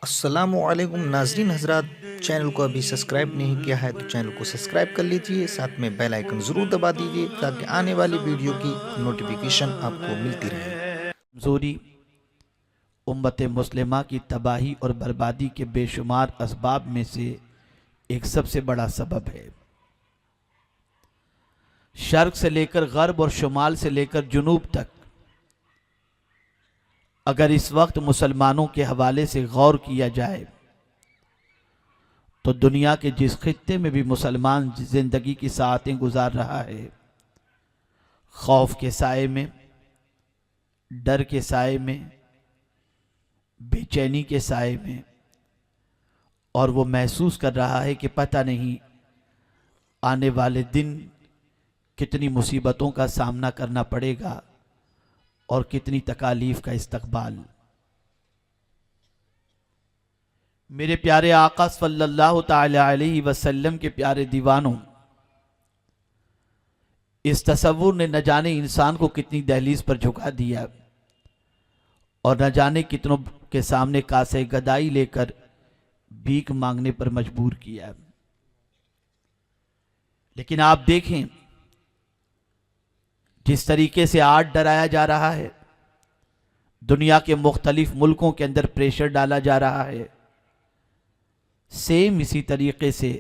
अस्सलामुअलैकुम नाजरीन हजरात, चैनल को अभी सब्सक्राइब नहीं किया है तो चैनल को सब्सक्राइब कर लीजिए, साथ में बेल आइकन ज़रूर दबा दीजिए ताकि आने वाली वीडियो की नोटिफिकेशन आपको मिलती रहे। कमज़ोरी उम्मत मुस्लिमा की तबाही और बर्बादी के बेशुमार असबाब में से एक सबसे बड़ा सबब है। शर्क से लेकर गर्ब और शुमाल से लेकर जुनूब तक अगर इस वक्त मुसलमानों के हवाले से गौर किया जाए तो दुनिया के जिस खित्ते में भी मुसलमान ज़िंदगी की सातें गुजार रहा है, खौफ के साए में, डर के साए में, बेचैनी के साए में, और वो महसूस कर रहा है कि पता नहीं आने वाले दिन कितनी मुसीबतों का सामना करना पड़ेगा और कितनी तकालीफ का इस्तकबाल। मेरे प्यारे आका सल्लल्लाहु ताला अलैहि वसल्लम के प्यारे दीवानों, इस तसव्वुर ने न जाने इंसान को कितनी दहलीज पर झुका दिया और न जाने कितनों के सामने कासे गदाई लेकर भीख मांगने पर मजबूर किया। लेकिन आप देखें जिस तरीके से आज डराया जा रहा है, दुनिया के मुख्तलिफ मुल्कों के अंदर प्रेशर डाला जा रहा है, सेम इसी तरीके से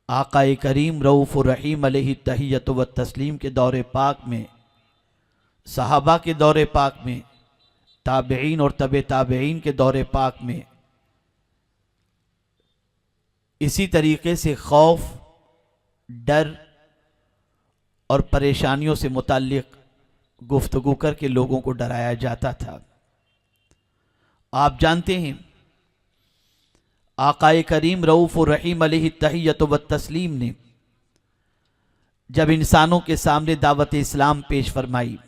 आकाए करीम रऊफ़ रहीम अलैहि तहियत व तस्लीम के दौरे पाक में, सहाबा के दौरे पाक में, ताबईन और तबे ताबईन के दौरे पाक में इसी तरीके से खौफ, डर और परेशानियों से मुताल्लिक गुफ्तगू करके लोगों को डराया जाता था। आप जानते हैं आकाए करीम रऊफ़ रहीम अलैहि तहियत व तस्लीम ने जब इंसानों के सामने दावत इस्लाम पेश फरमाई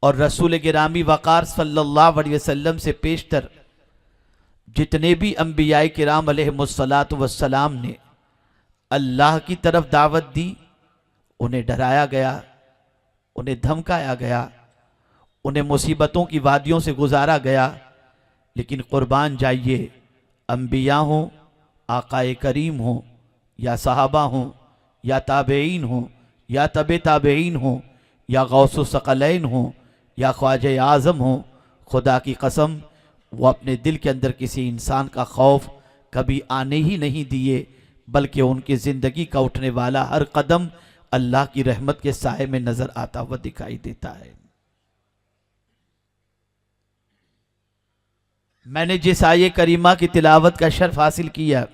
और रसूल गिरामी वक़ार सल्लल्लाहु अलैहि वसल्लम से पेशतर जितने भी अंबियाए किराम अलैहिमुस्सलातु वस्सलाम ने अल्लाह की तरफ दावत दी, उन्हें डराया गया, उन्हें धमकाया गया, उन्हें मुसीबतों की वादियों से गुजारा गया। लेकिन कुर्बान जाइए, अंबिया हों, आकाए करीम हों, या सहाबा हों, या ताबईन हों, या तबे ताबईन हों, या गौसुस सकलैन हों, या ख्वाजे आज़म हों, खुदा की कसम वो अपने दिल के अंदर किसी इंसान का खौफ कभी आने ही नहीं दिए, बल्कि उनकी ज़िंदगी का उठने वाला हर कदम अल्लाह की रहमत के साए में नजर आता हुआ दिखाई देता है। मैंने जिस आये करीमा की तिलावत का शर्फ हासिल किया,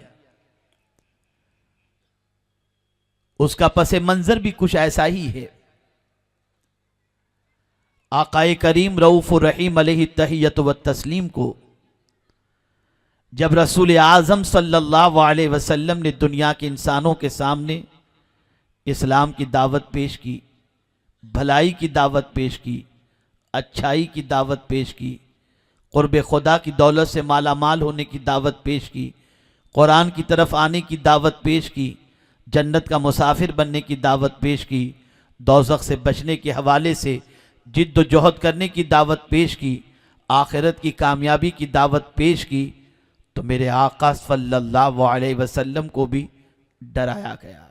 उसका पसे मंजर भी कुछ ऐसा ही है। आकाए करीम रऊफ़ रहीम अलैहि तहियत व तस्लीम को जब रसूल आज़म सल्लल्लाहु अलैहि वसल्लम ने दुनिया के इंसानों के सामने इस्लाम की दावत पेश की, भलाई की दावत पेश की, अच्छाई की दावत पेश की, क़ुर्ब खुदा की दौलत से माला माल होने की दावत पेश की, कुरान की तरफ आने की दावत पेश की, जन्नत का मुसाफिर बनने की दावत पेश की, दोज़ख से बचने के हवाले से जिद्दोजहद करने की दावत पेश की, आखिरत की कामयाबी की दावत पेश की, तो मेरे आका सल्लल्लाहु अलैहि वसल्लम को भी डराया गया।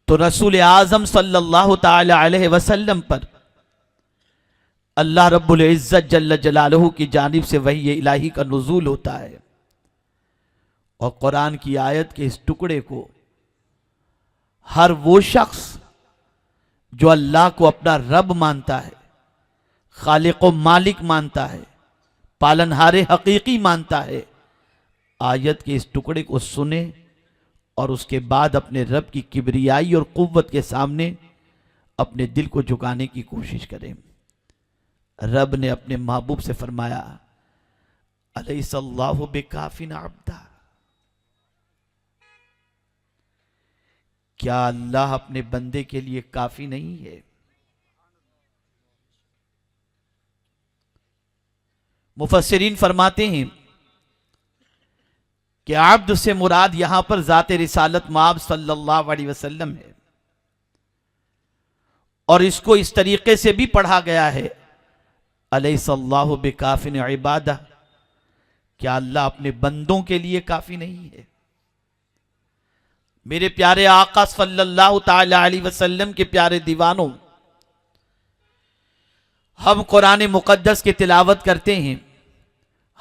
तो रसूल आज़म सल्लल्लाहु ताला अलैहि वसल्लम पर अल्लाह रब्बुल इज़्ज़त जल्ल जलालहू की जानिब से वही इलाही का नुज़ूल होता है और कुरान की आयत के इस टुकड़े को हर वो शख्स जो अल्लाह को अपना रब मानता है, खालिक व मालिक मानता है, पालनहारे हकीकी मानता है, आयत के इस टुकड़े को सुने और उसके बाद अपने रब की किबरियाई और कुव्वत के सामने अपने दिल को झुकाने की कोशिश करें। रब ने अपने महबूब से फरमाया, अलैहिस्सलाहु बिकाफिन अब्दा, क्या अल्लाह अपने बंदे के लिए काफी नहीं है? मुफस्सिरीन फरमाते हैं कि आब्द से मुराद यहां पर ज़ात रिसालत माब सल्लल्लाहु अलैहि वसल्लम है और इसको इस तरीके से भी पढ़ा गया है, अलैहिस्सल्लाहु बिकाफिन इबादा, क्या अल्लाह अपने बंदों के लिए काफी नहीं है? मेरे प्यारे आका सल्लल्लाहु ताला अलैहि वसल्लम के प्यारे दीवानों, हम कुरान मुकद्दस की तिलावत करते हैं,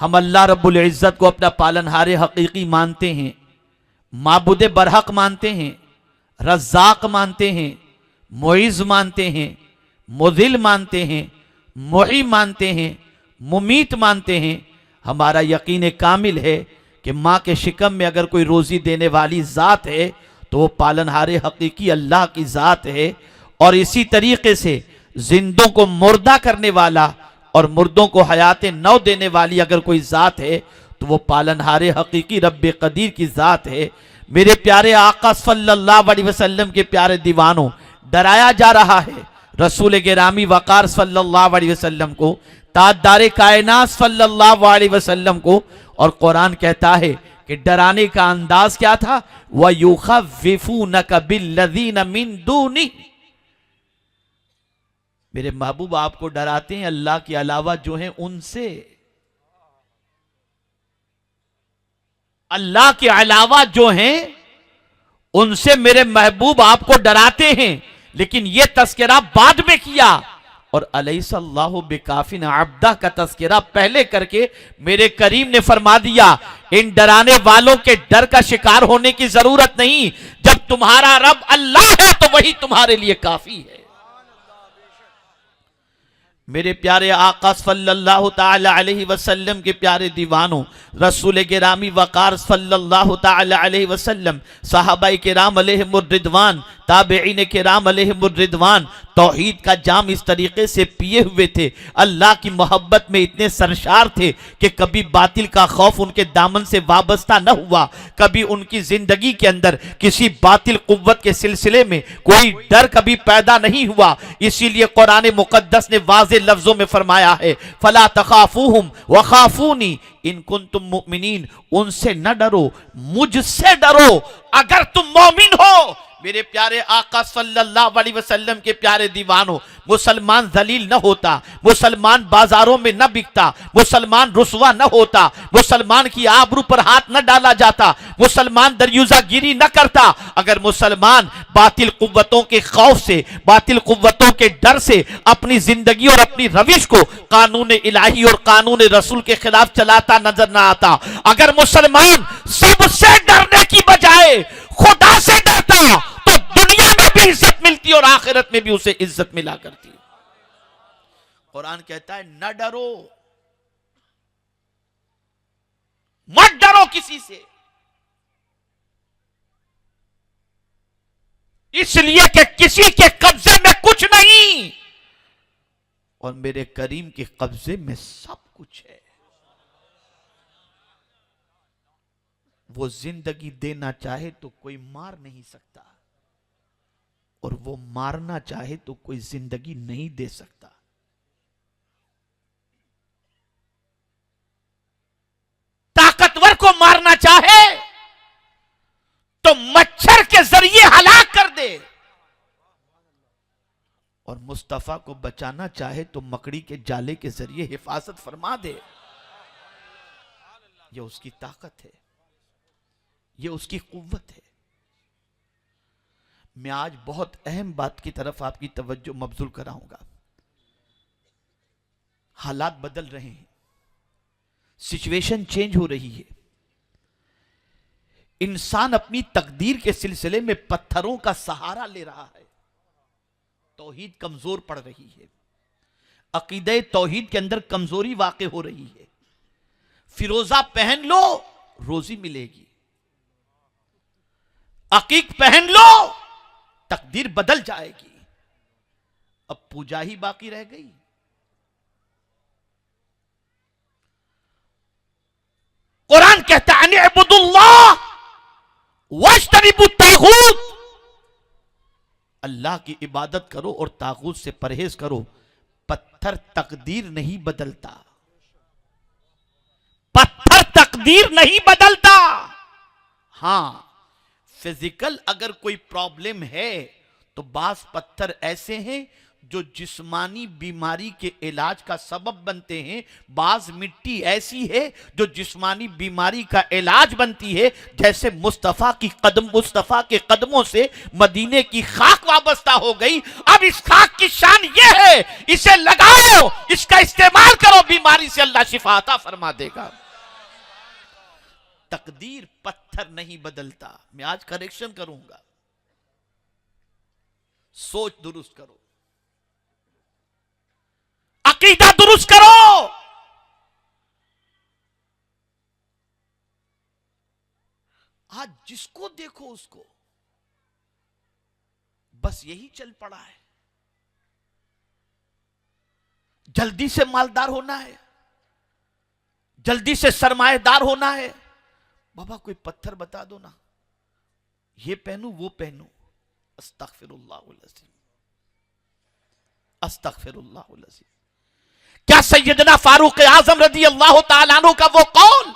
हम अल्लाह रब्बुल इज़्ज़त को अपना पालनहारे हकीकी मानते हैं, माबुदे बरहक मानते हैं, रज़्ज़ाक मानते हैं, मुइज़ मानते हैं, मुज़िल मानते हैं, मुही मानते हैं, मुमीत मानते हैं। हमारा यकीन कामिल है कि माँ के शिकम में अगर कोई रोज़ी देने वाली ज़ात है तो वो पालनहारे हकीकी अल्लाह की ज़ात है। और इसी तरीके से जिंदों को मुर्दा करने वाला और मुर्दों को हयात नौ देने वाली अगर कोई ज़ात है तो वो पालनहारे हकीकी रब्बे कदीर की ज़ात है। मेरे प्यारे आका सल्लल्लाहु अलैहि वसल्लम के प्यारे दीवानों, डराया जा रहा है रसूल गिरामी वकार सल्लल्लाहु अलैहि वसल्लम को, ताजदारे कायनात सल्लल्लाहु अलैहि वसल्लम को। और कुरान कहता है कि डराने का अंदाज क्या था, वयुखव्विफूनका बिल्लज़ीना मिन दूनी, मेरे महबूब आपको डराते हैं अल्लाह के अलावा जो हैं उनसे, अल्लाह के अलावा जो हैं उनसे मेरे महबूब आपको डराते हैं। लेकिन यह तस्करा बाद में किया और अलैहिस्सल्लाहु बिकाफिन अब्दा का तस्करा पहले करके मेरे करीम ने फरमा दिया, इन डराने वालों के डर का शिकार होने की जरूरत नहीं, जब तुम्हारा रब अल्लाह है तो वही तुम्हारे लिए काफी है। मेरे प्यारे आका सल्लल्लाहु ताला अलैहि वसल्लम के प्यारे दीवानों, रसूल गिरामी वकार सल्लल्लाहु ताला अलैहि वसल्लम, सहाबाए किराम अलैहिमुर रिदवान, ताबईन किराम अलैहिमुर रिदवान तौहीद का जाम इस तरीके से पिए हुए थे, अल्लाह की मोहब्बत में इतने सरशार थे कि कभी बातिल का खौफ उनके दामन से वाबस्ता न हुआ, कभी उनकी जिंदगी के अंदर किसी बातिल कुव्वत के सिलसिले में कोई डर कभी पैदा नहीं हुआ। इसीलिए कुरान मुकद्दस ने वाज़े लफ्जों में फरमाया है, फला तखाफूहुम वखाफूनी इन कुंतुम मुमिनीन, उनसे न डरो मुझसे डरो अगर तुम मोमिन हो। मेरे प्यारे आका सल्लल्लाहु अलैहि वसल्लम के प्यारे दीवानों, मुसलमान जलील न होता, मुसलमान बाजारों में न बिकता, मुसलमान रुसवा न होता, मुसलमान की आबरू पर हाथ न डाला जाता, मुसलमान दरियुज़ागिरी न करता अगर मुसलमान बातिल कुव्वतों के खौफ से, बातिल कुव्वतों के डर से अपनी जिंदगी और अपनी रविश को कानून इलाही और कानून रसूल के खिलाफ चलाता नजर न आता। अगर मुसलमान सबसे डरने की बजाय खुदा से डरता तो दुनिया में भी इज्जत मिलती और आखिरत में भी उसे इज्जत मिला करती। कुरान कहता है न डरो, मत डरो किसी से, इसलिए कि किसी के कब्जे में कुछ नहीं और मेरे करीम के कब्जे में सब कुछ है। वो जिंदगी देना चाहे तो कोई मार नहीं सकता और वो मारना चाहे तो कोई जिंदगी नहीं दे सकता। ताकतवर को मारना चाहे तो मच्छर के जरिए हलाक कर दे और मुस्तफा को बचाना चाहे तो मकड़ी के जाले के जरिए हिफाजत फरमा दे। ये उसकी ताकत है, ये उसकी कुव्वत है। मैं आज बहुत अहम बात की तरफ आपकी तवज्जो मबजूल कराऊंगा। हालात बदल रहे हैं, सिचुएशन चेंज हो रही है। इंसान अपनी तकदीर के सिलसिले में पत्थरों का सहारा ले रहा है। तौहीद कमजोर पड़ रही है, अकीदे तौहीद के अंदर कमजोरी वाक़ई हो रही है। फिरोजा पहन लो रोजी मिलेगी, अकीक पहन लो तकदीर बदल जाएगी। अब पूजा ही बाकी रह गई। कुरान कहता है अनिअबुदुल्लाह वज्तनिबुत तागूत, अल्लाह की इबादत करो और तागूत से परहेज करो। पत्थर तकदीर नहीं बदलता, पत्थर तकदीर नहीं बदलता। हां, फिजिकल अगर कोई प्रॉब्लम है तो बास पत्थर ऐसे हैं जो जिस्मानी बीमारी के इलाज का सबब बनते हैं, बाज मिट्टी ऐसी है जो जिस्मानी बीमारी का इलाज बनती है। जैसे मुस्तफा के कदमों से मदीने की खाक वाबस्ता हो गई। अब इस खाक की शान ये है, इसे लगाओ, इसका इस्तेमाल करो, बीमारी से अल्लाह शिफा अता फरमा देगा। तकदीर पत्थर नहीं बदलता। मैं आज करेक्शन करूंगा, सोच दुरुस्त करो, अकीदा दुरुस्त करो। आज जिसको देखो उसको बस यही चल पड़ा है, जल्दी से मालदार होना है, जल्दी से सरमाएदार होना है। बाबा कोई पत्थर बता दो ना, ये पहनू वो पहनू। अस्तगफिरुल्लाहुल अज़ीम, अस्तगफिरुल्लाहुल अज़ीम। क्या सैयदना फारूक आजम रज़ी अल्लाह तआला अन्हु का वो कौल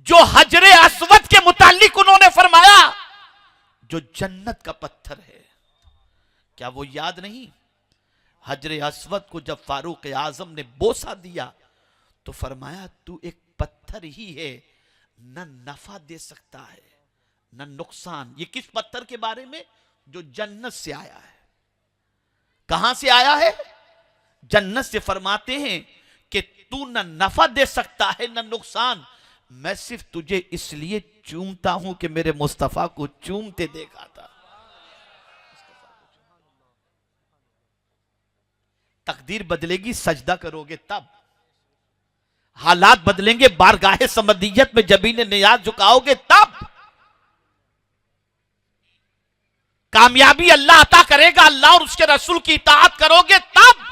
जो हजरे अस्वद के मुतालिक उन्होंने फरमाया जो जन्नत का पत्थर है, क्या वो याद नहीं? हजरे अस्वद को जब फारूक आजम ने बोसा दिया तो फरमाया तू एक पत्थर ही है, न नफा दे सकता है न नुकसान। ये किस पत्थर के बारे में? जो जन्नत से आया है। कहां से आया है? जन्नत से। फरमाते हैं कि तू न नफा दे सकता है न नुकसान, मैं सिर्फ तुझे इसलिए चूमता हूं कि मेरे मुस्तफा को चूमते देखा था। तकदीर बदलेगी सजदा करोगे तब, हालात बदलेंगे बारगाहे समदियत में जबीन नियाज झुकाओगे तब, कामयाबी अल्लाह अता करेगा, अल्लाह और उसके रसूल की इताअत करोगे तब,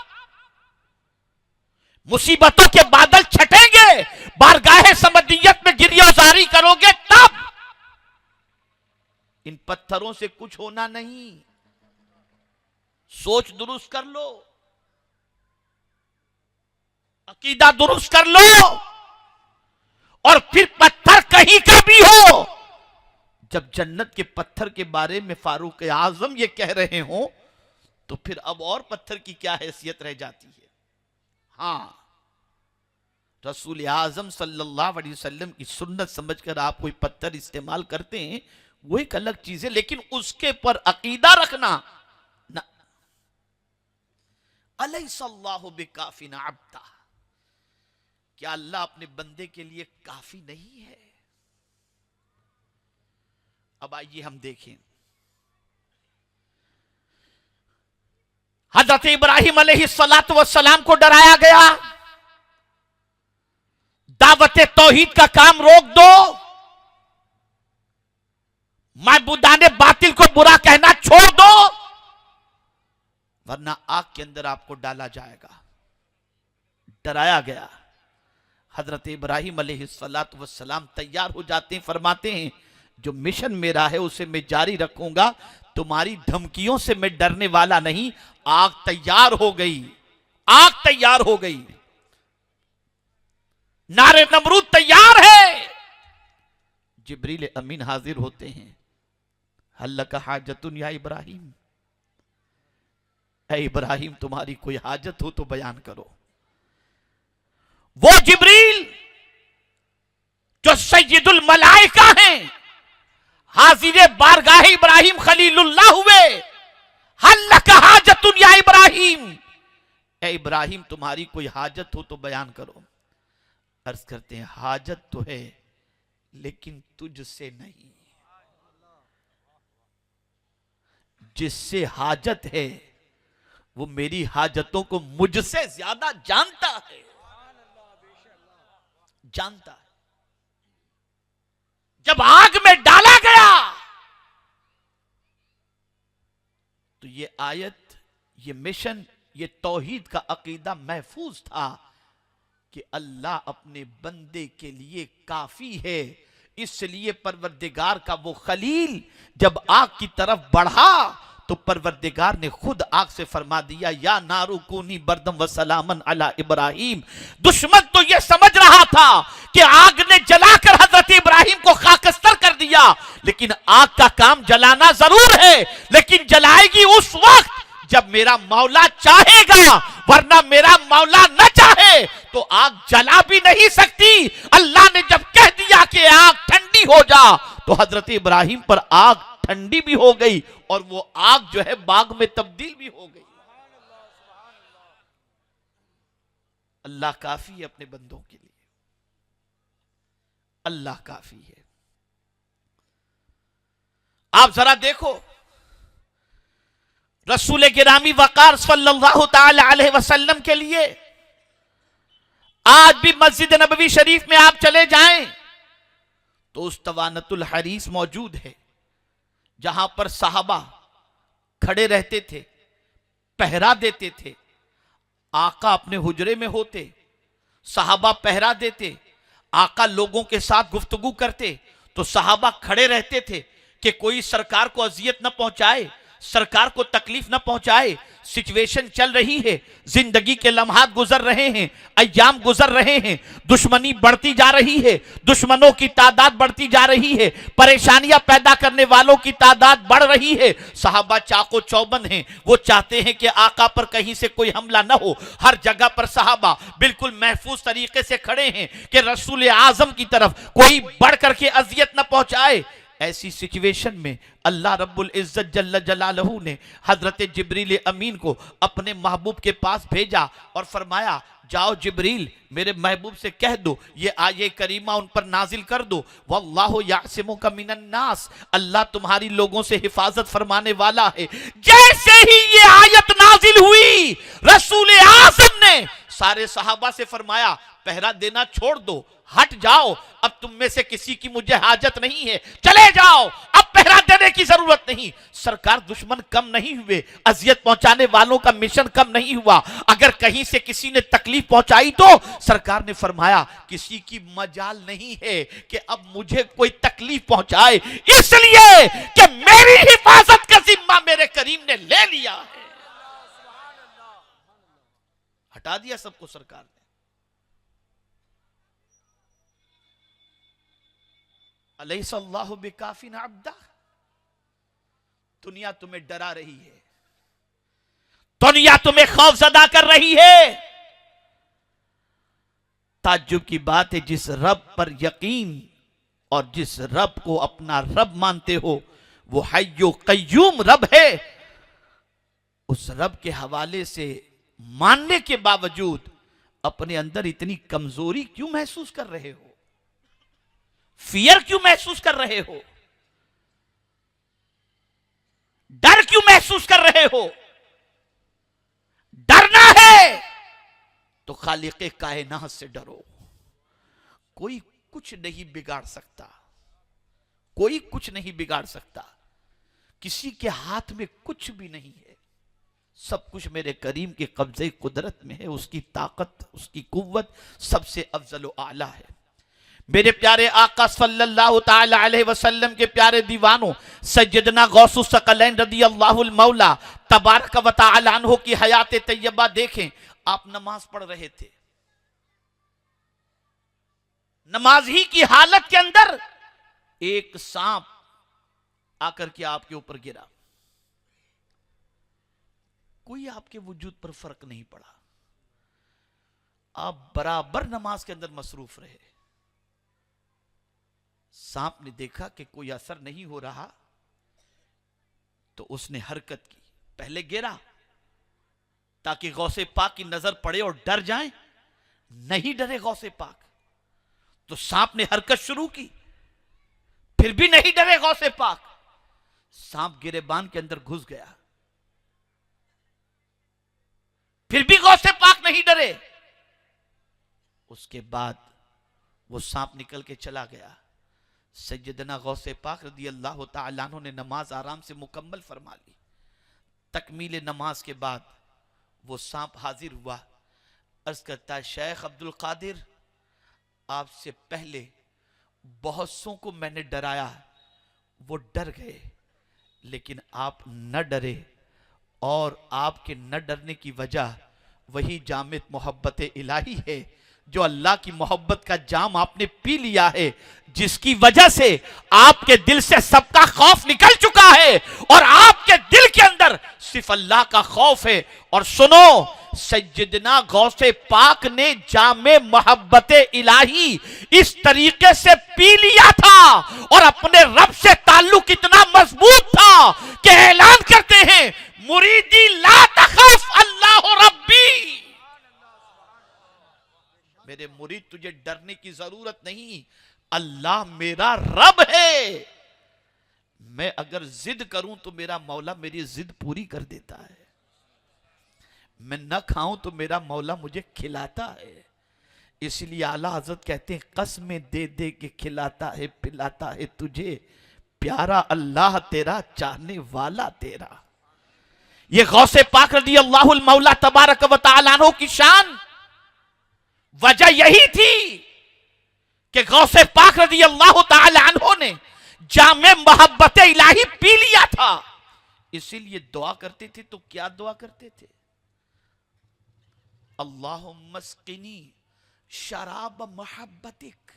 मुसीबतों के बादल छटेंगे, बारगाहे समदियत में गिरियोजारी करोगे तब। इन पत्थरों से कुछ होना नहीं। सोच दुरुस्त कर लो, अकीदा दुरुस्त कर लो, और फिर पत्थर कहीं का भी हो, जब जन्नत के पत्थर के बारे में फारूक आजम ये कह रहे हो तो फिर अब और पत्थर की क्या हैसियत रह जाती है। हाँ, रसूल आजम सल्लल्लाहु अलैहि वसल्लम की सुन्नत समझकर आप कोई पत्थर इस्तेमाल करते हैं वो एक अलग चीज है, लेकिन उसके पर अकीदा रखना ना। अलैहिस्सल्लाहु बिकाफिन अब्दा, क्या अल्लाह अपने बंदे के लिए काफी नहीं है? अब आइए हम देखें, हजरत इब्राहिम अलैहिस्सलातु वस्सलाम को डराया गया, दावत तौहीद का काम रोक दो, माबूदाने बातिल को बुरा कहना छोड़ दो, वरना आग के अंदर आपको डाला जाएगा। डराया गया। हजरत इब्राहिम अलैहिस्सलातु वस्सलाम तैयार हो जाते हैं, फरमाते हैं जो मिशन मेरा है उसे मैं जारी रखूंगा, तुम्हारी धमकियों से मैं डरने वाला नहीं। आग तैयार हो गई, आग तैयार हो गई, नारे नमरूद तैयार है। जिब्रील अमीन हाजिर होते हैं, हल्लका हाजतुन या इब्राहिम, ऐ इब्राहिम तुम्हारी कोई हाजत हो तो बयान करो। वो जिब्रील जो सैयदुल मलाइका हैं, हाजिर बारगाह इब्राहिम खलीलुल्लाह हुए, हल्लका हाजतुन या इब्राहिम, ऐ इब्राहिम तुम्हारी कोई हाजत हो तो बयान करो। अर्ज करते हैं हाजत तो है लेकिन तुझसे नहीं, जिससे हाजत है वो मेरी हाजतों को मुझसे ज्यादा जानता है, जानता है। जब आग में डाला गया तो ये आयत, ये मिशन, ये तौहीद का अकीदा महफूज था कि अल्लाह अपने बंदे के लिए काफी है। इसलिए परवरदिगार का वो खलील जब आग की तरफ बढ़ा तो परवरदिगार ने खुद आग से फरमा दिया, या नारू कूनी बरदम व सलामन अला इब्राहिम। दुश्मन तो ये समझ रहा था कि आग ने जलाकर हजरत इब्राहिम को खाकस्तर कर दिया, लेकिन आग का काम जलाना जरूर है, लेकिन जलाएगी उस वक्त जब मेरा मौला चाहेगा, वरना मेरा मौला न चाहे तो आग जला भी नहीं सकती। अल्लाह ने जब कह दिया कि आग ठंडी हो जा, तो हजरत इब्राहिम पर आग ठंडी भी हो गई और वो आग जो है बाग में तब्दील भी हो गई। अल्लाह काफी है अपने बंदों के लिए, अल्लाह काफी है। आप जरा देखो, रसूल गिरामी वकार सल्लल्लाहु ताला अलैहि वसल्लम के लिए आज भी मस्जिद नबवी शरीफ में आप चले जाएं तो उस तवानतुल हरीस मौजूद है, जहां पर सहाबा खड़े रहते थे, पहरा देते थे। आका अपने हुजरे में होते, सहाबा पहरा देते, आका लोगों के साथ गुफ्तगू करते, तो सहाबा खड़े रहते थे कि कोई सरकार को अजियत न पहुंचाए, सरकार को तकलीफ न पहुंचाए। सिचुएशन चल रही है, जिंदगी के लम्हात गुजर रहे हैं, अय्याम गुजर रहे हैं, दुश्मनी बढ़ती जा रही है, दुश्मनों की तादाद बढ़ती जा रही है, परेशानियां पैदा करने वालों की तादाद बढ़ रही है। सहाबा चाको चौबंद हैं, वो चाहते हैं कि आका पर कहीं से कोई हमला न हो। हर जगह पर सहाबा बिल्कुल महफूज तरीके से खड़े हैं कि रसूल आजम की तरफ कोई बढ़ करके अजियत न पहुंचाए। ऐसी सिचुएशन में अल्लाह रब्बुल इज्जत जल्ल जलालहू ने हजरत जिब्रील अमीन को अपने महबूब के पास भेजा और फरमाया, जाओ जिब्रील, मेरे महबूब से कह दो ये आये करीमा उन पर नाजिल कर दो, वल्लाहु यासिमुका मिनन नास, अल्लाह तुम्हारी लोगों से हिफाजत फरमाने वाला है। जैसे ही ये आयत नाजिल हुई, रसूल आज़म ने सारे सहाबा से फरमाया, पहरा देना छोड़ दो, हट जाओ, अब तुम में से किसी की मुझे हाजत नहीं है, चले जाओ, अब पहरा देने की जरूरत नहीं। सरकार दुश्मन कम नहीं हुए, अजियत पहुंचाने वालों का मिशन कम नहीं हुआ। अगर कहीं से किसी ने तकलीफ पहुंचाई तो सरकार ने फरमाया, किसी की मजाल नहीं है कि अब मुझे कोई तकलीफ पहुंचाए, इसलिए कि मेरी हिफाजत का जिम्मा मेरे करीम ने ले लिया है। हटा दिया सबको सरकार ने। अलैहिस्सलाहु बिकाफिन अब्दा, दुनिया तुम्हें डरा रही है, दुनिया तुम्हें खौफजदा कर रही है। ताज्जुब की बात है, जिस रब पर यकीन और जिस रब को अपना रब मानते हो वो हय्यो कय्यूम रब है, उस रब के हवाले से मानने के बावजूद अपने अंदर इतनी कमजोरी क्यों महसूस कर रहे हो, फियर क्यों महसूस कर रहे हो, डर क्यों महसूस कर रहे हो? डरना है तो खालिक़े कायनात से डरो। कोई कुछ नहीं बिगाड़ सकता, कोई कुछ नहीं बिगाड़ सकता, किसी के हाथ में कुछ भी नहीं है, सब कुछ मेरे करीम के कब्जे कुदरत में है। उसकी ताकत, उसकी कुव्वत सबसे अफजल व आला है। मेरे प्यारे आका सल्लल्लाहु ताला अलैहि वसल्लम के प्यारे दीवानों, सैयदना गौसुस सकलैन रदियल्लाहुल मौला तबारक व तआला अन्हु की हयात तैयबा देखें। आप नमाज पढ़ रहे थे, नमाज ही की हालत के अंदर एक सांप आकर के आपके ऊपर गिरा। कोई आपके वजूद पर फर्क नहीं पड़ा, आप बराबर नमाज के अंदर मसरूफ रहे। सांप ने देखा कि कोई असर नहीं हो रहा तो उसने हरकत की, पहले गिरा ताकि गौसे पाक की नजर पड़े और डर जाएं, नहीं डरे गौसे पाक, तो सांप ने हरकत शुरू की, फिर भी नहीं डरे गौसे पाक, सांप गिरेबान के अंदर घुस गया, फिर भी गौसे पाक नहीं डरे। उसके बाद वो सांप निकल के चला गया। सैयदना गौसे पाक रदी अल्लाह तआला अन्हु ने नमाज आराम से मुकम्मल फरमा ली। तकमील नमाज के बाद वो सांप हाजिर हुआ, अर्ज करता है, शेख अब्दुल कादिर, आपसे पहले बहुत सौ को मैंने डराया, वो डर गए, लेकिन आप न डरे, और आपके न डरने की वजह वही जामिद मोहब्बत इलाही है जो अल्लाह की मोहब्बत का जाम आपने पी लिया है, जिसकी वजह से आपके दिल से सबका खौफ निकल चुका है और आपके दिल के अंदर सिर्फ अल्लाह का खौफ है। और सुनो, सैयदना गौसे पाक ने जामे मोहब्बत इलाही इस तरीके से पी लिया था और अपने रब से ताल्लुक इतना मजबूत था कि ऐलान करते हैं, मुरीदी ला तखफ अल्लाह रब्बी, मेरे मुरीद तुझे डरने की जरूरत नहीं, अल्लाह मेरा रब है। मैं अगर जिद करूं तो मेरा मौला मेरी जिद पूरी कर देता है, मैं न खाऊं तो मेरा मौला मुझे खिलाता है। इसलिए आला हजरत कहते हैं, कसमें दे दे के खिलाता है पिलाता है तुझे, प्यारा अल्लाह तेरा चाहने वाला तेरा। ये गौसे पाक रज़ी अल्लाहुल मौला तबारक व तआला अन्हु की शान, वजह यही थी कि गौसे पाक रज़ी अल्लाह तआला अन्हु ने जामे मोहब्बत इलाही पी लिया था। इसीलिए दुआ करते थे तो क्या दुआ करते थे, अल्लाहुम्मा स्किनी शराब मोहब्बतिक,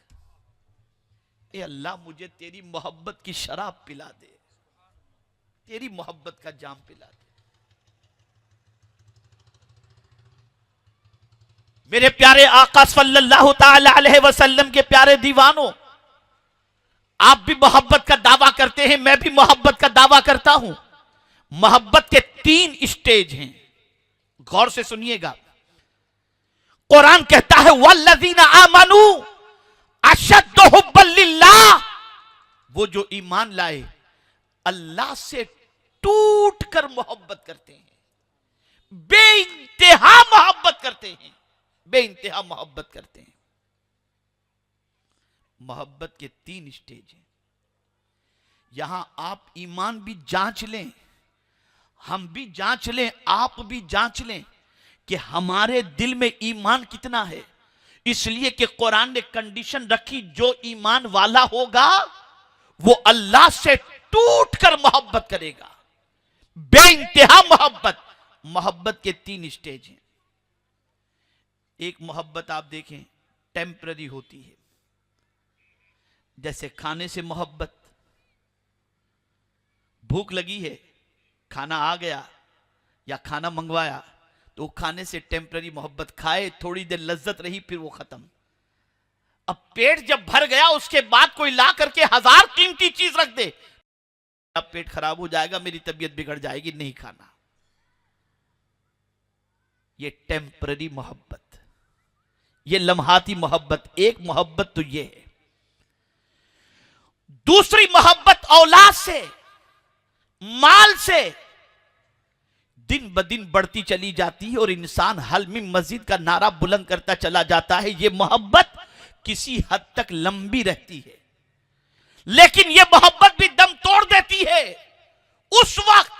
ए अल्लाह मुझे तेरी मोहब्बत की शराब पिला दे, तेरी मोहब्बत का जाम पिला दे। मेरे प्यारे आका सल्लल्लाहु ताला अलैहि वसल्लम के प्यारे दीवानों, आप भी मोहब्बत का दावा करते हैं, मैं भी मोहब्बत का दावा करता हूं। मोहब्बत के 3 स्टेज हैं, गौर से सुनिएगा। कुरान कहता है, वल्लज़ीना आमनू अशद्दु हुब्बन लिल्लाह, वो जो ईमान लाए अल्लाह से टूट कर मोहब्बत करते हैं, बेइंतहा मोहब्बत करते हैं, बेइंतहा मोहब्बत करते हैं। मोहब्बत के 3 स्टेज हैं। यहां आप ईमान भी जांच लें, हम भी जांच लें, आप भी जांच लें कि हमारे दिल में ईमान कितना है। इसलिए कि कुरान ने कंडीशन रखी, जो ईमान वाला होगा वो अल्लाह से टूट कर मोहब्बत करेगा, बेइंतहा मोहब्बत। मोहब्बत के 3 स्टेज हैं। एक मोहब्बत आप देखें टेम्पररी होती है, जैसे खाने से मोहब्बत, भूख लगी है, खाना आ गया या खाना मंगवाया तो खाने से टेम्पररी मोहब्बत, खाए थोड़ी देर लज्जत रही फिर वो खत्म। अब पेट जब भर गया उसके बाद कोई ला करके 1000 कीमती चीज रख दे, अब पेट खराब हो जाएगा, मेरी तबीयत बिगड़ जाएगी, नहीं खाना। ये टेम्पररी मोहब्बत, ये लम्हाती मोहब्बत। एक मोहब्बत तो ये है। दूसरी मोहब्बत औलाद से, माल से दिन ब दिन बढ़ती चली जाती है और इंसान हल में मस्जिद का नारा बुलंद करता चला जाता है। ये मोहब्बत किसी हद तक लंबी रहती है, लेकिन ये मोहब्बत भी दम तोड़ देती है उस वक्त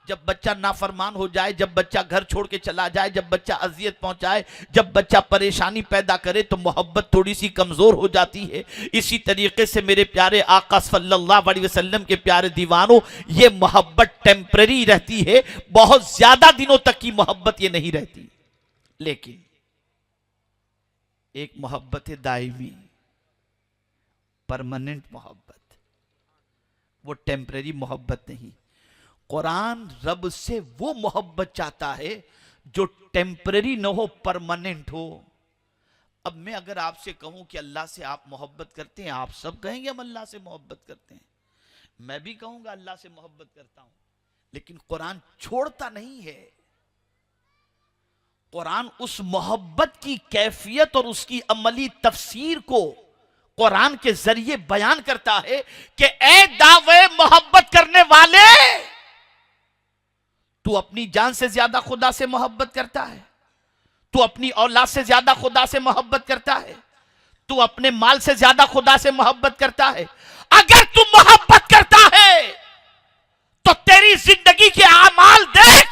जब बच्चा नाफरमान हो जाए, जब बच्चा घर छोड़ के चला जाए, जब बच्चा अजियत पहुंचाए, जब बच्चा परेशानी पैदा करे तो मोहब्बत थोड़ी सी कमजोर हो जाती है। इसी तरीके से मेरे प्यारे आका सल्लल्लाहु अलैहि वसल्लम के प्यारे दीवानों, ये मोहब्बत टेम्पररी रहती है, बहुत ज्यादा दिनों तक की मोहब्बत ये नहीं रहती। लेकिन एक मोहब्बत है दायमी, परमानेंट मोहब्बत, वो टेम्पररी मोहब्बत नहीं। कुरान रब से वो मोहब्बत चाहता है जो टेम्पररी न हो, परमानेंट हो। अब मैं अगर आपसे कहूं कि अल्लाह से आप मोहब्बत करते हैं, आप सब कहेंगे हम अल्लाह से मोहब्बत करते हैं, मैं भी कहूंगा अल्लाह से मोहब्बत करता हूं, लेकिन कुरान छोड़ता नहीं है। कुरान उस मोहब्बत की कैफियत और उसकी अमली तफसीर को कुरान के जरिए बयान करता है कि ए दावे मोहब्बत करने वाले, तू अपनी जान से ज्यादा खुदा से मोहब्बत करता है, तू अपनी औलाद से ज्यादा खुदा से मोहब्बत करता है, तू अपने माल से ज्यादा खुदा से मोहब्बत करता है। अगर तू मोहब्बत करता है तो तेरी जिंदगी के आमाल देख,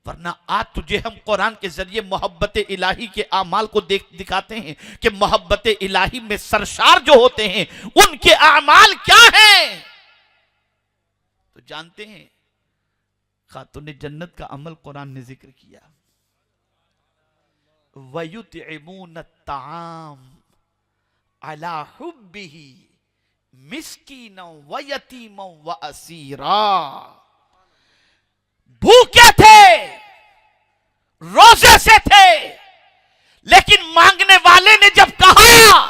वरना आज तुझे हम कुरान के जरिए मोहब्बत इलाही के आमाल को दिखाते हैं कि मोहब्बत इलाही में सरशार जो होते हैं उनके आमाल क्या हैं। तो जानते हैं, खातून जन्नत का अमल कुरान ने जिक्र किया। वयुतइमून ताम अला हुब्बिही मिस्कीना व यतीमा व असीरा। भूखे थे, रोजे से थे, लेकिन मांगने वाले ने जब कहा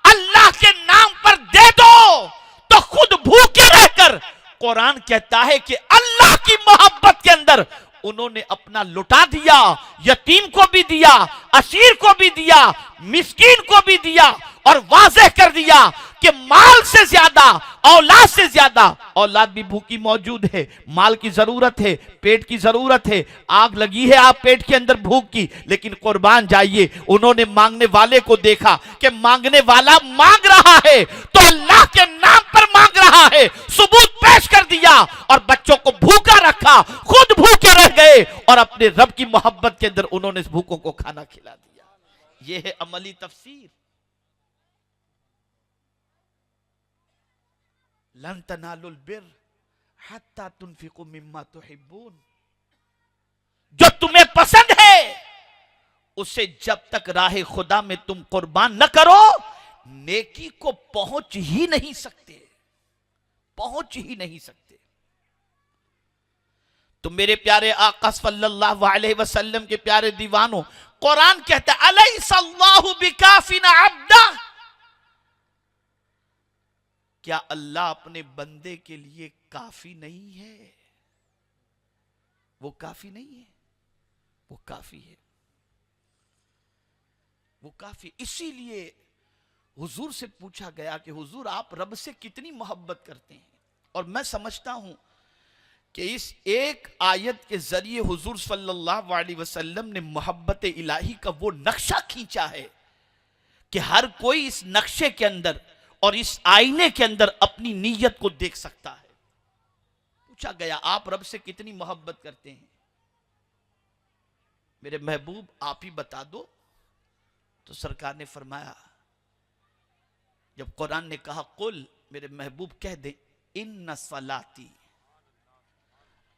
अल्लाह के नाम पर दे दो, तो खुद भूखे रहकर कुरान कहता है कि अल्लाह की मोहब्बत के अंदर उन्होंने अपना लुटा दिया, यतीम को भी दिया, असीर को भी दिया, मिस्कीन को भी दिया, और वाज़ेह कर दिया कि माल से ज्यादा, औलाद से ज्यादा, औलाद भी भूखी मौजूद है, माल की जरूरत है, पेट की जरूरत है, आग लगी है आप पेट के अंदर भूख की, लेकिन कुर्बान जाइए, उन्होंने मांगने वाले को देखा कि मांगने वाला मांग रहा है तो अल्लाह के नाम पर मांग रहा है, सबूत पेश कर दिया और बच्चों को भूखा रखा, खुद भूखे रह गए और अपने रब की मोहब्बत के अंदर उन्होंने इस भूखों को खाना खिला दिया। यह है अमली तफसीर। लन तनालुल बिर हत्ता तुनफिकू मिम्मा तुहिब्बून। जो तुम्हें पसंद है उसे जब तक राह खुदा में तुम कुर्बान न करो, नेकी को पहुंच ही नहीं सकते, पहुंच ही नहीं सकते। तो मेरे प्यारे आका सल्लल्लाहु अलैहि वसल्लम के प्यारे दीवानों, कुरान कहता है अलैहिस्सल्लाहु बिकाफिन अब्दा। क्या अल्लाह अपने बंदे के लिए काफी नहीं है? वो काफी नहीं है, वो काफी है, वो काफी। इसीलिए हुजूर से पूछा गया कि हुजूर आप रब से कितनी मोहब्बत करते हैं? और मैं समझता हूं कि इस एक आयत के जरिए हुजूर सल्लल्लाहु अलैहि वसल्लम ने मोहब्बत इलाही का वो नक्शा खींचा है कि हर कोई इस नक्शे के अंदर और इस आईने के अंदर अपनी नीयत को देख सकता है। पूछा गया आप रब से कितनी मोहब्बत करते हैं? मेरे महबूब आप ही बता दो। तो सरकार ने फरमाया, जब कुरान ने कहा कुल, मेरे महबूब कह दे इन्ना सलाती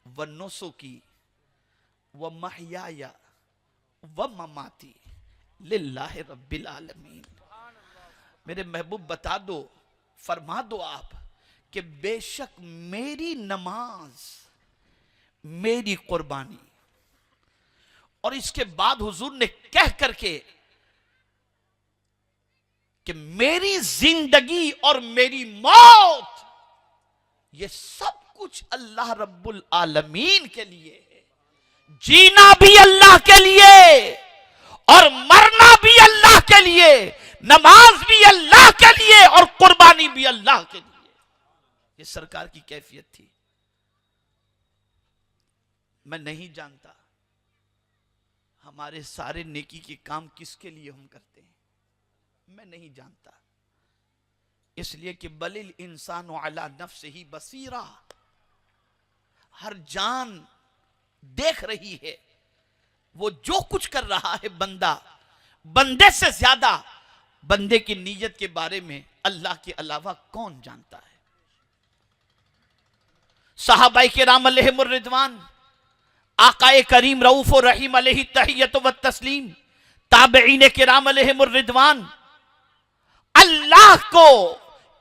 व नुसुकी व महयाया व ममाती लिल्लाहि रब्बिल आलमीन। मेरे महबूब बता दो, फरमा दो आप कि बेशक मेरी नमाज, मेरी कुर्बानी, और इसके बाद हुजूर ने कह करके कि मेरी जिंदगी और मेरी मौत, ये सब कुछ अल्लाह रब्बुल आलमीन के लिए है। जीना भी अल्लाह के लिए और मरना भी अल्लाह के लिए, नमाज भी अल्लाह के लिए और कुर्बानी भी अल्लाह के लिए। ये सरकार की कैफियत थी। मैं नहीं जानता हमारे सारे नेकी के काम किसके लिए हम करते हैं, मैं नहीं जानता। इसलिए कि बलिल इंसान अला नफ्सिही बसीरा, हर जान देख रही है वो जो कुछ कर रहा है बंदा, बंदे से ज्यादा बंदे की नीयत के बारे में अल्लाह के अलावा कौन जानता है। सहाबाए किराम अलैहिमुर रिदवान, आकाए करीम रऊफ और रहीम अलैहि तहियत व तस्लीम, ताबईन किराम अलैहिमुर रिदवान अल्लाह को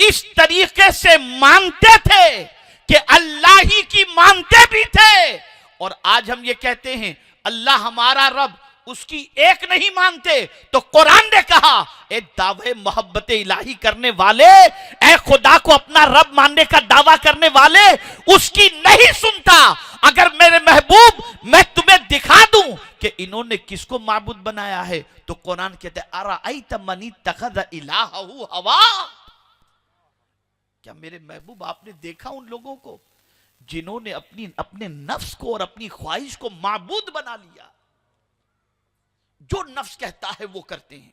इस तरीके से मानते थे कि अल्लाह ही की मानते भी थे। और आज हम ये कहते हैं अल्लाह हमारा रब, उसकी एक नहीं मानते। तो कुरान ने कहा ए दावे मोहब्बत इलाही करने वाले, ए खुदा को अपना रब मानने का दावा करने वाले, उसकी नहीं सुनता। अगर मेरे महबूब मैं तुम्हें दिखा दूं कि इन्होंने किसको माबूद बनाया है, तो कुरान कहते हैं अराअयत मनी तखज़ इलाहहु हवा। क्या मेरे महबूब आपने देखा उन लोगों को जिन्होंने अपने नफ्स को और अपनी ख्वाहिश को माबूद बना लिया? जो नफ्स कहता है वो करते हैं,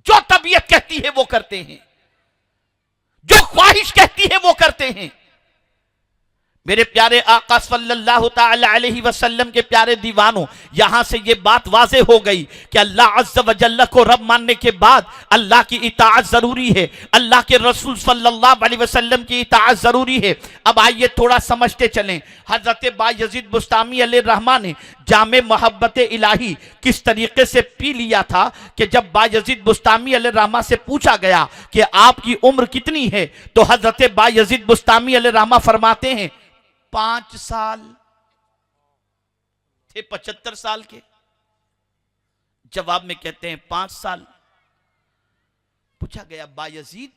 जो तबीयत कहती है वो करते हैं, जो ख्वाहिश कहती है वो करते हैं। मेरे प्यारे आका सल्लल्लाहु ताला अलैहि वसल्लम के प्यारे दीवानों, यहां से ये बात वाज़े हो गई कि अल्लाह अज़्ज़ व जल्ल को रब मानने के बाद अल्लाह की इताअत जरूरी है, अल्लाह के रसूल सल्लल्लाहु अलैहि वसल्लम की इताअत जरूरी है। अब आइए थोड़ा समझते चलें। हजरत बायजीद बुस्तामी अलैहि रहमा ने जामे मोहब्बत इलाही किस तरीके से पी लिया था कि जब बायजीद बुस्तामी अलैहिर्रहमा से पूछा गया कि आपकी उम्र कितनी है, तो हजरत बायजीद बुस्तामी अलैहिर्रहमा फरमाते हैं 5 साल थे, 75 साल के। जवाब में कहते हैं 5 साल। पूछा गया बायजीद,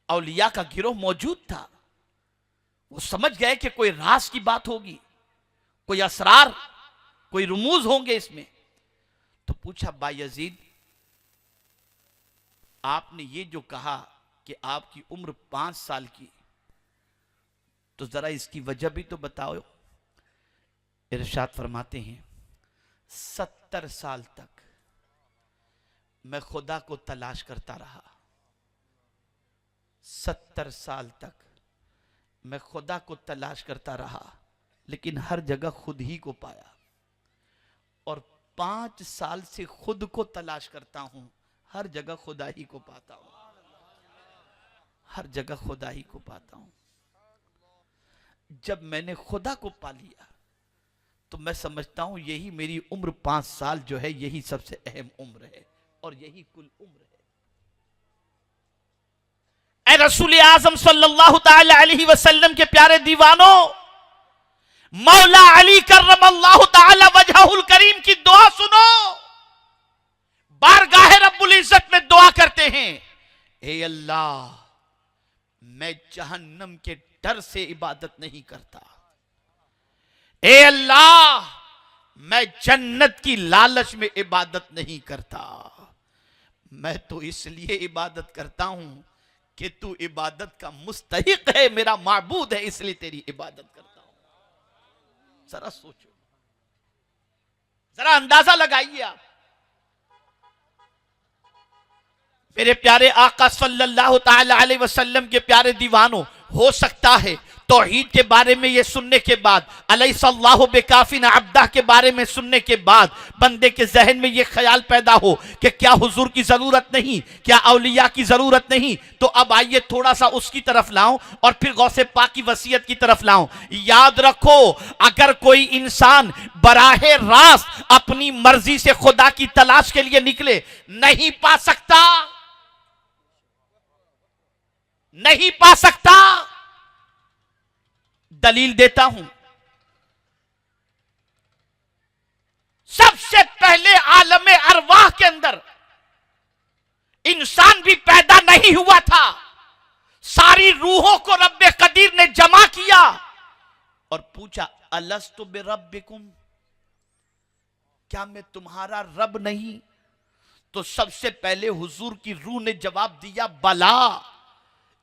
औलिया का गिरोह मौजूद था, वो समझ गए कि कोई राज की बात होगी, कोई असरार, कोई रुमूज होंगे इसमें। तो पूछा बायजीद, आपने ये जो कहा कि आपकी उम्र 5 साल की, तो जरा इसकी वजह भी तो बताओ। इरशाद फरमाते हैं 70 साल तक मैं खुदा को तलाश करता रहा, 70 साल तक मैं खुदा को तलाश करता रहा, लेकिन हर जगह खुद ही को पाया। और 5 साल से खुद को तलाश करता हूं, हर जगह खुदा ही को पाता हूं, हर जगह खुदा ही को पाता हूं। जब मैंने खुदा को पा लिया तो मैं समझता हूं यही मेरी उम्र 5 साल जो है, यही सबसे अहम उम्र है और यही कुल उम्र है। ए रसूल आजम सल्लल्लाहु ताला अलैहि वसल्लम के प्यारे दीवानों, मौला अली कर्रमल्लाहु ताला वजहुल करीम की दुआ सुनो। बारगाह रब्बुल इज्जत में दुआ करते हैं, ए अल्लाह मैं जहन्नम के डर से इबादत नहीं करता, ए अल्लाह मैं जन्नत की लालच में इबादत नहीं करता, मैं तो इसलिए इबादत करता हूं कि तू इबादत का मुस्तहिक है, मेरा माबूद है, इसलिए तेरी इबादत करता हूं। जरा सोचो, जरा अंदाजा लगाइए आप। मेरे प्यारे आका सल्लल्लाहु ताला अलैहि वसल्लम के प्यारे दीवानों, हो सकता है तौहीद के बारे में ये सुनने के बाद, अलैहिस्सलाहु बिकाफिन अब्दा के बारे में सुनने के बाद बंदे के जहन में ये ख्याल पैदा हो कि क्या हुजूर की जरूरत नहीं, क्या औलिया की जरूरत नहीं। तो अब आइए थोड़ा सा उसकी तरफ लाऊं और फिर गौसे पाक की वसीयत की तरफ लाऊं। याद रखो, अगर कोई इंसान बराहे रास्त अपनी मर्जी से खुदा की तलाश के लिए निकले, नहीं पा सकता, नहीं पा सकता। दलील देता हूं। सबसे पहले आलमे अरवाह के अंदर इंसान भी पैदा नहीं हुआ था, सारी रूहों को रब्बे कदीर ने जमा किया और पूछा अलस्तु बिरब्बिकुम, क्या मैं तुम्हारा रब नहीं? तो सबसे पहले हुजूर की रूह ने जवाब दिया बला,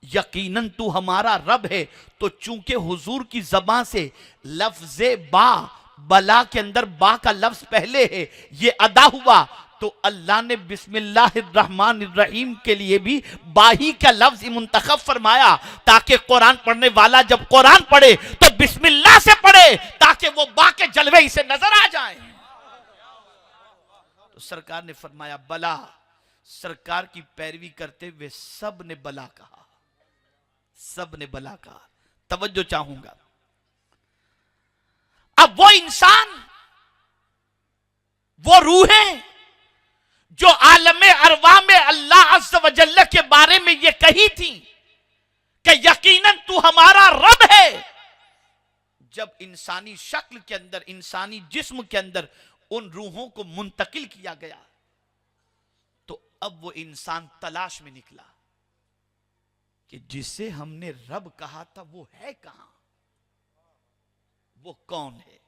यकीनन तू हमारा रब है। तो चूंकि हुजूर की जबान से लफ्ज़े बा, बला के अंदर बा का लफ्ज पहले है, ये अदा हुआ, तो अल्लाह ने बिस्मिल्लाहिर्रहमानिर्रहीम के लिए भी बाही का लफ्ज मुंतखब फरमाया, ताकि कुरान पढ़ने वाला जब कुरान पढ़े तो बिस्मिल्लाह से पढ़े, ताकि वो बा के जलवे इसे नजर आ जाए। तो सरकार ने फरमाया बला। सरकार की पैरवी करते हुए सब ने बला कहा, सब ने बला कहा। तवज्जो चाहूंगा। अब वो इंसान, वो रूहें जो आलमे अरवा में अल्लाह अज़्ज़ व जल्ल के बारे में ये कही थी कि यकीनन तू हमारा रब है, जब इंसानी शक्ल के अंदर, इंसानी जिस्म के अंदर उन रूहों को मुंतकिल किया गया, तो अब वो इंसान तलाश में निकला कि जिसे हमने रब कहा था वो है कहां, वो कौन है।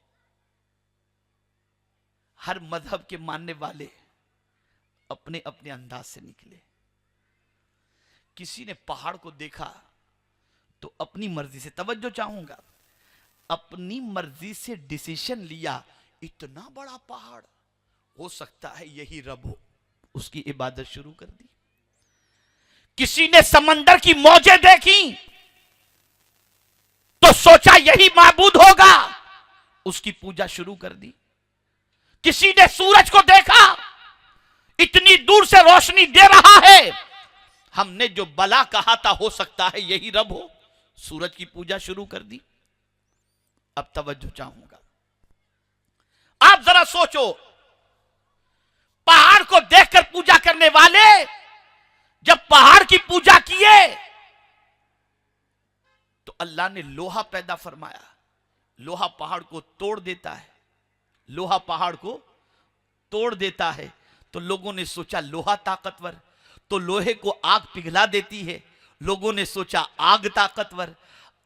हर मजहब के मानने वाले अपने अपने अंदाज से निकले। किसी ने पहाड़ को देखा तो अपनी मर्जी से, तवज्जो चाहूंगा, अपनी मर्जी से डिसीजन लिया, इतना बड़ा पहाड़ हो सकता है यही रब हो, उसकी इबादत शुरू कर दी। किसी ने समंदर की मौजें देखी तो सोचा यही माबूद होगा, उसकी पूजा शुरू कर दी। किसी ने सूरज को देखा, इतनी दूर से रोशनी दे रहा है, हमने जो बला कहा था हो सकता है यही रब हो, सूरज की पूजा शुरू कर दी। अब तवज्जो चाहूंगा। आप जरा सोचो, पहाड़ को देखकर पूजा करने वाले जब पहाड़ की पूजा किए तो अल्लाह ने लोहा पैदा फरमाया। लोहा पहाड़ को तोड़ देता है, लोहा पहाड़ को तोड़ देता है। तो लोगों ने सोचा लोहा ताकतवर, तो लोहे को आग पिघला देती है। लोगों ने सोचा आग ताकतवर,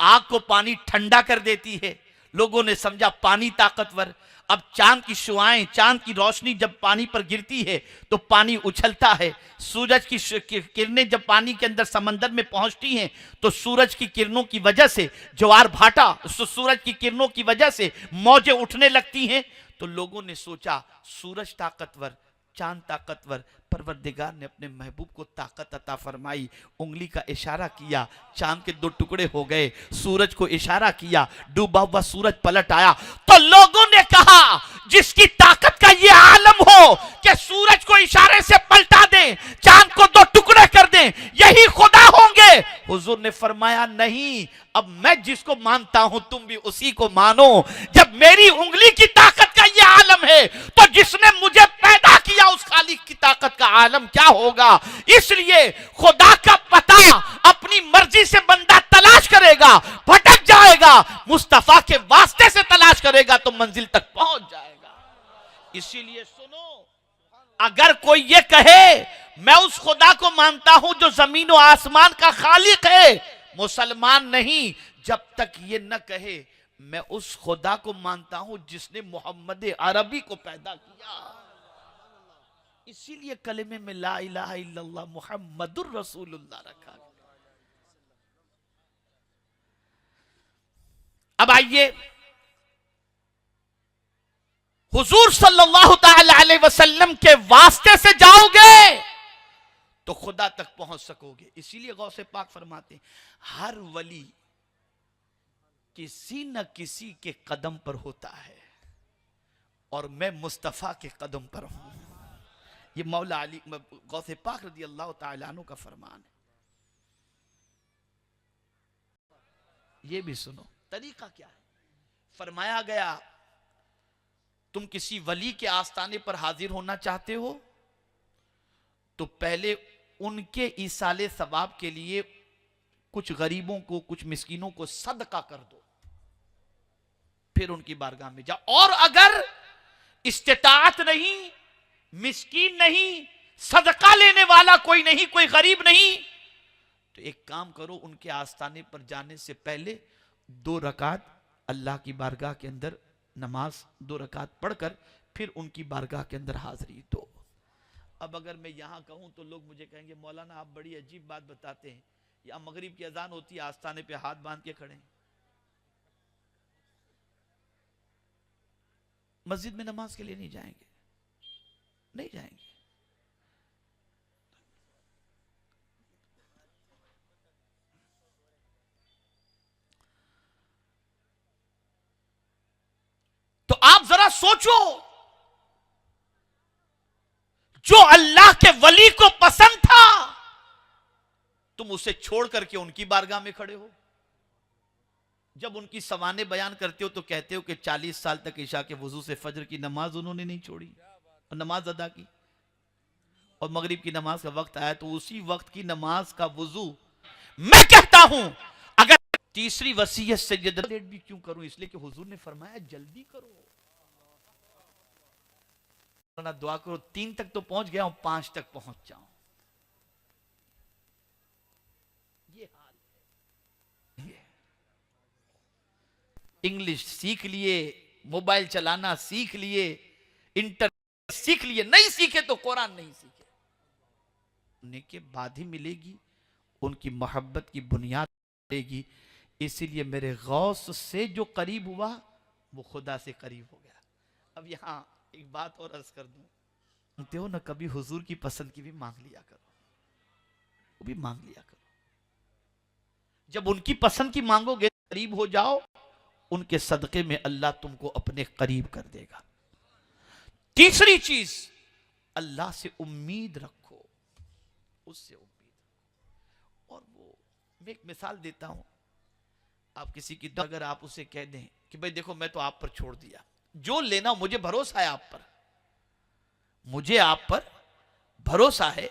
आग को पानी ठंडा कर देती है। लोगों ने समझा पानी ताकतवर। अब चांद की शुआएं, चांद की रोशनी जब पानी पर गिरती है तो पानी उछलता है। सूरज की किरणें जब पानी के अंदर समंदर में पहुंचती हैं तो सूरज की किरणों की वजह से ज्वार भाटा, सूरज की किरणों की वजह से मौजें उठने लगती हैं। तो लोगों ने सोचा सूरज ताकतवर, चांद ताकतवर। परवरदिगार ने अपने महबूब को ताकत अता फरमाई। उंगली का इशारा किया, चांद के दो टुकड़े हो गए। सूरज को इशारा किया, डूबा हुआ सूरज पलट आया। तो लोगों ने कहा जिसकी ताकत का ये आलम हो कि सूरज को इशारे से पलटा दें, चांद को दो टुकड़े कर दें, यही खुदा होंगे। हुजूर ने फरमाया नहीं, अब मैं जिसको मानता हूं तुम भी उसी को मानो। जब मेरी उंगली की ताकत का ये आलम है तो जिसने मुझे पैदा किया उस खालिक की ताकत का आलम क्या होगा। इसलिए खुदा का पता अपनी मर्जी से बंदा तलाश करेगा, भटक जाएगा। मुस्तफा के वास्ते से तलाश करेगा तो मंजिल तक पहुंच जाएगा। इसीलिए सुनो, अगर कोई ये कहे मैं उस खुदा को मानता हूं जो जमीन और आसमान का खालिक है, मुसलमान नहीं जब तक ये न कहे मैं उस खुदा को मानता हूं जिसने मोहम्मद अरबी को पैदा किया। इसीलिए कलमे में ला इलाहा इल्लल्लाह मुहम्मदुर रसूलुल्लाह रखा। अब आइए, हुजूर सल्लल्लाहु ताला अलैहि वसल्लम के वास्ते से जाओगे तो खुदा तक पहुंच सकोगे। इसीलिए गौसे पाक फरमाते हैं हर वली किसी न किसी के कदम पर होता है और मैं मुस्तफा के कदम पर हूं। ये मौला अली गौसे पाक रज़ी अल्लाह ताला अन्हु का फरमान है। ये भी सुनो तरीका क्या है। फरमाया गया तुम किसी वली के आस्थाने पर हाजिर होना चाहते हो तो पहले उनके ईसाले सवाब के लिए कुछ गरीबों को, कुछ मिस्कीनों को सदका कर दो, फिर उनकी बारगाह में जाओ। और अगर इस्तिताअत नहीं, मिस्कीन नहीं, सदका लेने वाला कोई नहीं, कोई गरीब नहीं, तो एक काम करो, उनके आस्थाने पर जाने से पहले 2 रकात अल्लाह की बारगाह के अंदर नमाज 2 रकात पढ़कर फिर उनकी बारगाह के अंदर हाजिरी दो। अब अगर मैं यहां कहूं तो लोग मुझे कहेंगे मौलाना आप बड़ी अजीब बात बताते हैं, या मगरिब की अजान होती है आस्थाने पे हाथ बांध के खड़े हैं। मस्जिद में नमाज के लिए नहीं जाएंगे, नहीं जाएंगे। तो आप जरा सोचो, जो अल्लाह के वली को पसंद था तुम उसे छोड़ करके उनकी बारगाह में खड़े हो। जब उनकी सवाने बयान करते हो तो कहते हो कि 40 साल तक ईशा के वजू से फजर की नमाज उन्होंने नहीं छोड़ी और नमाज अदा की, और मगरिब की नमाज का वक्त आया तो उसी वक्त की नमाज का वजू। मैं कहता हूं अगर तीसरी वसीयत से लेट भी क्यों करूं, इसलिए कि हुजूर ने फरमाया जल्दी करो, ना दुआ करो 3 तक तो पहुंच गया हूं, 5 तक पहुंच जाऊं। ये हाल है। इंग्लिश सीख लिए, मोबाइल चलाना सीख लिए, इंटरनेट सीख लिए, नहीं सीखे तो कुरान नहीं सीखे, उन्हें के बाद ही मिलेगी, उनकी मोहब्बत की बुनियाद मिलेगी। इसीलिए मेरे गौस से जो करीब हुआ वो खुदा से करीब हो गया। अब यहां एक बात और अर्ज कर दूं, जानते हो ना, कभी हुजूर की पसंद की भी मांग लिया करो, वो भी मांग लिया करो। जब उनकी पसंद की मांगोगे करीब हो जाओ, उनके सदके में अल्लाह तुमको अपने करीब कर देगा। तीसरी चीज, अल्लाह से उम्मीद रखो, उससे उम्मीद रखो। और वो मैं एक मिसाल देता हूं, आप किसी की अगर आप उसे कह दें कि भाई देखो मैं तो आप पर छोड़ दिया, जो लेना, मुझे भरोसा है आप पर, मुझे आप पर भरोसा है,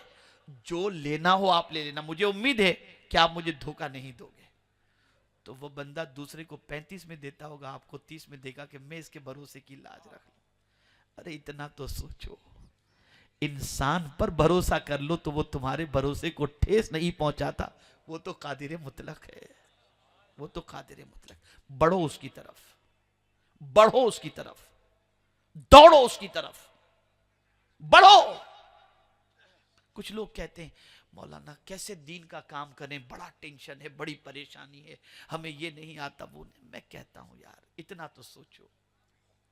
जो लेना हो आप ले लेना, मुझे उम्मीद है कि आप मुझे धोखा नहीं दोगे, तो वो बंदा दूसरे को 35 में देता होगा, आपको 30 में देगा कि मैं इसके भरोसे की लाज रख लूं। अरे इतना तो सोचो, इंसान पर भरोसा कर लो तो वो तुम्हारे भरोसे को ठेस नहीं पहुंचाता, वो तो कादिर मुतलक है, वो तो कादिर मुतलक। बढ़ो उसकी तरफ, बढ़ो उसकी तरफ, दौड़ो उसकी तरफ, बढ़ो। कुछ लोग कहते हैं मौलाना कैसे दीन का काम करें, बड़ा टेंशन है, बड़ी परेशानी है, हमें ये नहीं आता वो नहीं। मैं कहता हूं यार इतना तो सोचो,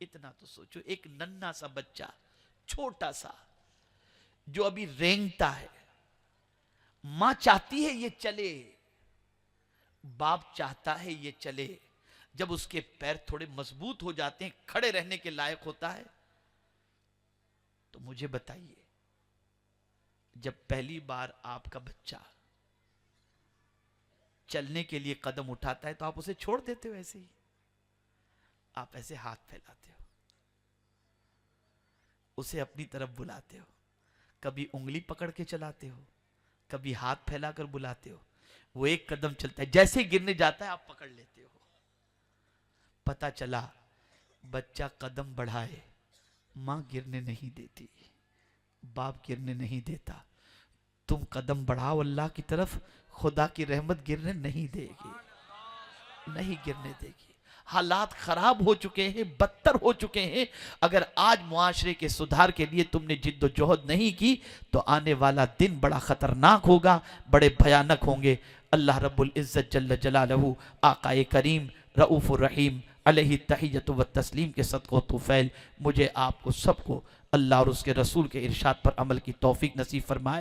इतना तो सोचो, एक नन्हा सा बच्चा, छोटा सा, जो अभी रेंगता है, मां चाहती है ये चले, बाप चाहता है ये चले, जब उसके पैर थोड़े मजबूत हो जाते हैं, खड़े रहने के लायक होता है, तो मुझे बताइए जब पहली बार आपका बच्चा चलने के लिए कदम उठाता है तो आप उसे छोड़ देते हो ऐसे ही? आप ऐसे हाथ फैलाते हो, उसे अपनी तरफ बुलाते हो, कभी उंगली पकड़ के चलाते हो, कभी हाथ फैलाकर बुलाते हो, वो एक कदम चलता है, जैसे गिरने जाता है आप पकड़ लेते हो। पता चला बच्चा कदम बढ़ाए, मां गिरने नहीं देती, बाप गिरने नहीं देता, तुम कदम बढ़ाओ अल्लाह की तरफ, खुदा की रहमत गिरने नहीं देगी, नहीं गिरने देगी। हालात खराब हो चुके हैं, बदतर हो चुके हैं। अगर आज मुआशरे के सुधार के लिए तुमने जिद्दोजहद नहीं की तो आने वाला दिन बड़ा खतरनाक होगा, बड़े भयानक होंगे। अल्लाह रब्बुल इज्जत जल्ल जलालहू आकाए करीम रऊफ़ुर रहीम अलैहि तहियतु व तस्लीम के सदक़ो तुफ़ैल मुझे आपको सबको अल्लाह और उसके रसूल के इरशाद पर अमल की तौफीक नसीब फरमाए।